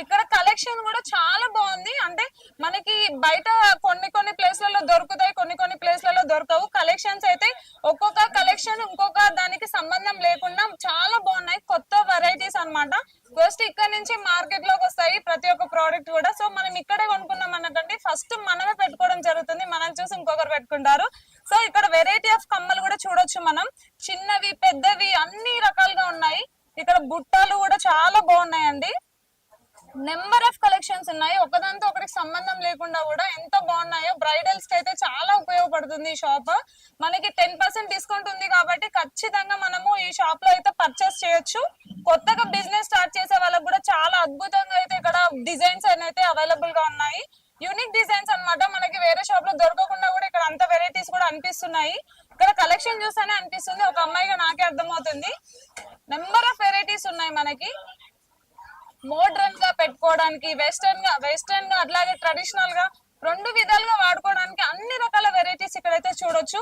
ఇక్కడ కలెక్షన్ కూడా చాలా బాగుంది. అంటే మనకి బయట కొన్ని ప్లేస్లలో దొరుకుతాయి, కొన్ని ప్లేస్లలో దొరకవు. కలెక్షన్స్ అయితే ఒక్కొక్క కలెక్షన్ ఇంకొక దానికి సంబంధం లేకుండా చాలా బాగున్నాయి. కొత్త వెరైటీస్ అన్నమాట. ఫస్ట్ ఇక్కడ నుంచి మార్కెట్ లోకి వస్తాయి ప్రతి ఒక్క ప్రోడక్ట్ కూడా. సో మనం ఇక్కడే కొనుక్కున్నాం అన్నకంటే ఫస్ట్ మనమే పెట్టుకోవడం జరుగుతుంది, మనం చూసి ఇంకొకరు పెట్టుకుంటారు. సో ఇక్కడ వెరైటీ ఆఫ్ కమ్మలు కూడా చూడొచ్చు మనం. చిన్నవి పెద్దవి అన్ని రకాలుగా ఉన్నాయి. ఇక్కడ బుట్టాలు కూడా చాలా బాగున్నాయండి. నెంబర్ ఆఫ్ కలెక్షన్స్ ఉన్నాయి, ఒకదాంతో ఒకటికి సంబంధం లేకుండా కూడా ఎంత బాగున్నాయో. బ్రైడల్స్ కి అయితే చాలా ఉపయోగపడుతుంది ఈ షాప్. మనకి 10% డిస్కౌంట్ ఉంది కాబట్టి ఖచ్చితంగా మనము ఈ షాప్ లో అయితే పర్చేస్ చేయొచ్చు. కొత్తగా బిజినెస్ స్టార్ట్ చేసే వాళ్ళకి కూడా చాలా అద్భుతంగా అయితే ఇక్కడ డిజైన్స్ అయితే అవైలబుల్ గా ఉన్నాయి. యూనిక్ డిజైన్స్ అన్నమాట. మనకి వేరే షాప్ లో దొరకకుండా కూడా ఇక్కడ అంత వెరైటీస్ కూడా అనిపిస్తున్నాయి. ఇక్కడ కలెక్షన్ చూస్తేనే అనిపిస్తుంది, ఒక అమ్మాయిగా నాకే అర్థమవుతుంది. నెంబర్ ఆఫ్ వెరైటీస్ ఉన్నాయి మనకి. మోడ్రన్ గా పెట్టుకోవడానికి, వెస్టర్న్ గా అట్లాగే ట్రెడిషనల్ గా రెండు విధాలుగా వాడుకోవడానికి అన్ని రకాల వెరైటీస్ ఇక్కడైతే చూడొచ్చు.